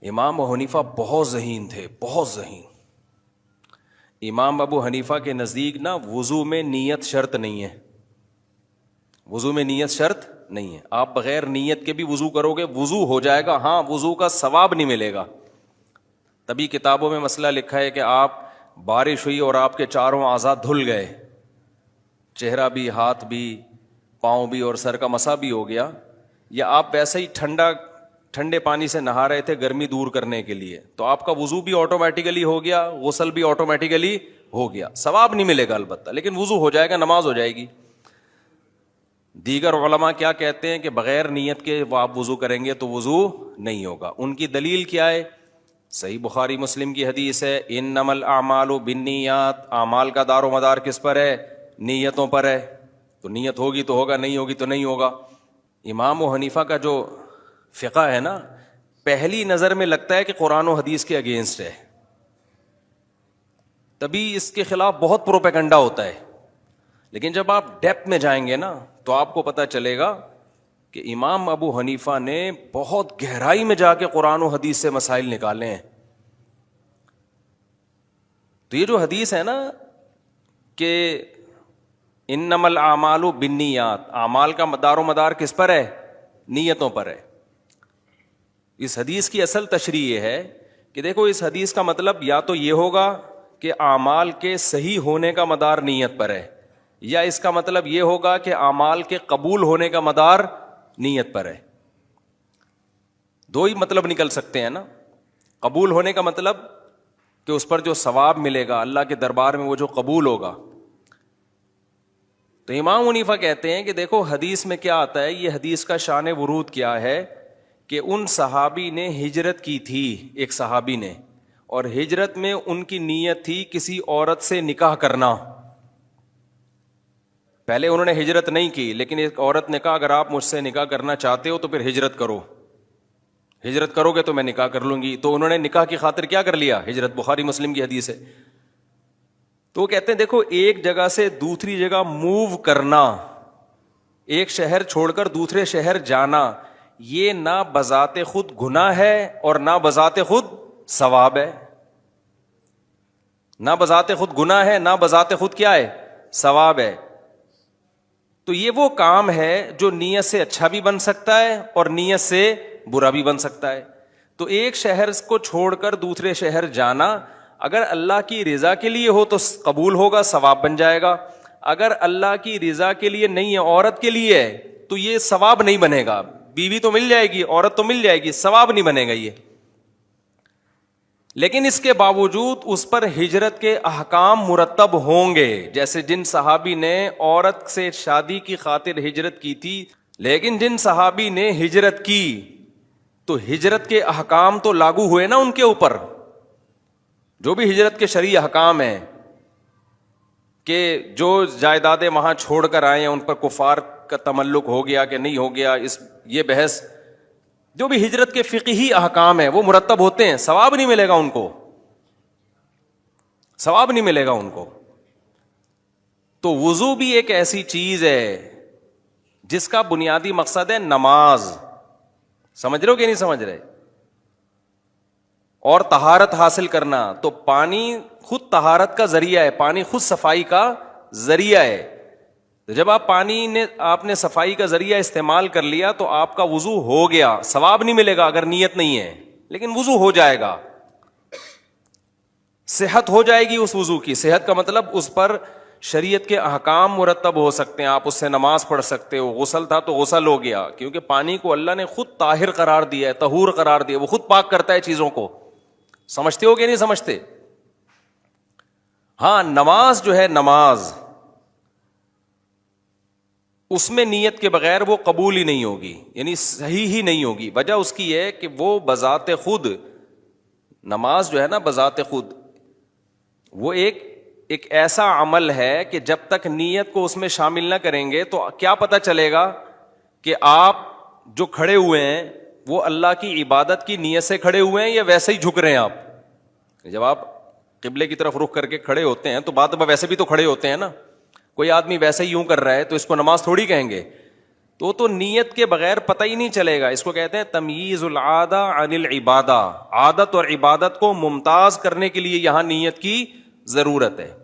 امام ابو حنیفہ بہت ذہین تھے، بہت ذہین۔ امام ابو حنیفہ کے نزدیک نا وضو میں نیت شرط نہیں ہے، وضو میں نیت شرط نہیں ہے، آپ بغیر نیت کے بھی وضو کرو گے وضو ہو جائے گا، ہاں وضو کا ثواب نہیں ملے گا۔ تبھی کتابوں میں مسئلہ لکھا ہے کہ آپ بارش ہوئی اور آپ کے چاروں اعضاء دھل گئے، چہرہ بھی، ہاتھ بھی، پاؤں بھی اور سر کا مسا بھی ہو گیا، یا آپ ویسے ہی ٹھنڈے پانی سے نہا رہے تھے گرمی دور کرنے کے لیے، تو آپ کا وضو بھی آٹومیٹیکلی ہو گیا، غسل بھی آٹومیٹیکلی ہو گیا، ثواب نہیں ملے گا البتہ، لیکن وضو ہو جائے گا، نماز ہو جائے گی۔ دیگر علماء کیا کہتے ہیں کہ بغیر نیت کے آپ وضو کریں گے تو وضو نہیں ہوگا۔ ان کی دلیل کیا ہے؟ صحیح بخاری مسلم کی حدیث ہے، انما الاعمال بالنیات، اعمال کا دار و مدار کس پر ہے؟ نیتوں پر ہے، تو نیت ہوگی تو ہوگا، نہیں ہوگی تو نہیں ہوگا۔ امام و حنیفہ کا جو فقہ ہے نا، پہلی نظر میں لگتا ہے کہ قرآن و حدیث کے اگینسٹ ہے، تبھی اس کے خلاف بہت پروپیگنڈا ہوتا ہے، لیکن جب آپ ڈیپتھ میں جائیں گے نا تو آپ کو پتہ چلے گا کہ امام ابو حنیفہ نے بہت گہرائی میں جا کے قرآن و حدیث سے مسائل نکالے ہیں۔ تو یہ جو حدیث ہے نا کہ انما الاعمال بالنیات، اعمال کا دار و مدار کس پر ہے؟ نیتوں پر ہے۔ اس حدیث کی اصل تشریح یہ ہے کہ دیکھو اس حدیث کا مطلب یا تو یہ ہوگا کہ اعمال کے صحیح ہونے کا مدار نیت پر ہے، یا اس کا مطلب یہ ہوگا کہ اعمال کے قبول ہونے کا مدار نیت پر ہے۔ دو ہی مطلب نکل سکتے ہیں نا۔ قبول ہونے کا مطلب کہ اس پر جو ثواب ملے گا اللہ کے دربار میں وہ جو قبول ہوگا۔ تو امام حنیفہ کہتے ہیں کہ دیکھو حدیث میں کیا آتا ہے، یہ حدیث کا شان ورود کیا ہے کہ ان صحابی نے ہجرت کی تھی، ایک صحابی نے، اور ہجرت میں ان کی نیت تھی کسی عورت سے نکاح کرنا۔ پہلے انہوں نے ہجرت نہیں کی، لیکن ایک عورت نے کہا اگر آپ مجھ سے نکاح کرنا چاہتے ہو تو پھر ہجرت کرو، ہجرت کرو گے تو میں نکاح کر لوں گی۔ تو انہوں نے نکاح کی خاطر کیا کر لیا؟ ہجرت۔ بخاری مسلم کی حدیث ہے۔ تو وہ کہتے ہیں دیکھو ایک جگہ سے دوسری جگہ موو کرنا، ایک شہر چھوڑ کر دوسرے شہر جانا، یہ نہ بذات خود گناہ ہے اور نہ بذات خود ثواب ہے، نہ بذات خود گناہ ہے، نہ بذات خود کیا ہے؟ ثواب ہے۔ تو یہ وہ کام ہے جو نیت سے اچھا بھی بن سکتا ہے اور نیت سے برا بھی بن سکتا ہے۔ تو ایک شہر کو چھوڑ کر دوسرے شہر جانا اگر اللہ کی رضا کے لیے ہو تو قبول ہوگا، ثواب بن جائے گا۔ اگر اللہ کی رضا کے لیے نہیں ہے، عورت کے لیے ہے، تو یہ ثواب نہیں بنے گا۔ بیوی تو مل جائے گی، عورت تو مل جائے گی، ثواب نہیں بنے گا یہ۔ لیکن اس کے باوجود اس پر ہجرت کے احکام مرتب ہوں گے، جیسے جن صحابی نے عورت سے شادی کی خاطر ہجرت کی تھی، لیکن جن صحابی نے ہجرت کی تو ہجرت کے احکام تو لاگو ہوئے نا ان کے اوپر، جو بھی ہجرت کے شرعی احکام ہیں، کہ جو جائیدادیں وہاں چھوڑ کر آئے ہیں ان پر کفار کا تملک ہو گیا کہ نہیں ہو گیا، یہ بحث، جو بھی ہجرت کے فقہی احکام ہیں وہ مرتب ہوتے ہیں، ثواب نہیں ملے گا ان کو، ثواب نہیں ملے گا ان کو۔ تو وضو بھی ایک ایسی چیز ہے جس کا بنیادی مقصد ہے نماز، سمجھ رہے ہو کہ نہیں سمجھ رہے؟ اور طہارت حاصل کرنا، تو پانی خود طہارت کا ذریعہ ہے، پانی خود صفائی کا ذریعہ ہے۔ تو جب آپ نے صفائی کا ذریعہ استعمال کر لیا تو آپ کا وضو ہو گیا، ثواب نہیں ملے گا اگر نیت نہیں ہے، لیکن وضو ہو جائے گا، صحت ہو جائے گی اس وضو کی۔ صحت کا مطلب اس پر شریعت کے احکام مرتب ہو سکتے ہیں، آپ اس سے نماز پڑھ سکتے ہو، غسل تھا تو غسل ہو گیا، کیونکہ پانی کو اللہ نے خود طاہر قرار دیا ہے، طہور قرار دیا، وہ خود پاک کرتا ہے چیزوں کو۔ سمجھتے ہو کہ نہیں سمجھتے؟ ہاں نماز جو ہے، نماز اس میں نیت کے بغیر وہ قبول ہی نہیں ہوگی، یعنی صحیح ہی نہیں ہوگی۔ وجہ اس کی ہے کہ وہ بذات خود، نماز جو ہے نا بذات خود وہ ایک ایسا عمل ہے کہ جب تک نیت کو اس میں شامل نہ کریں گے تو کیا پتہ چلے گا کہ آپ جو کھڑے ہوئے ہیں وہ اللہ کی عبادت کی نیت سے کھڑے ہوئے ہیں یا ویسے ہی جھک رہے ہیں آپ۔ جب آپ قبلے کی طرف رخ کر کے کھڑے ہوتے ہیں تو بات ویسے بھی تو کھڑے ہوتے ہیں نا، کوئی آدمی ویسے ہی یوں کر رہا ہے تو اس کو نماز تھوڑی کہیں گے۔ تو نیت کے بغیر پتہ ہی نہیں چلے گا. اس کو کہتے ہیں تمییز العادہ عن العبادہ. عادت اور عبادت کو ممتاز کرنے کے لیے یہاں نیت کی ضرورت ہے.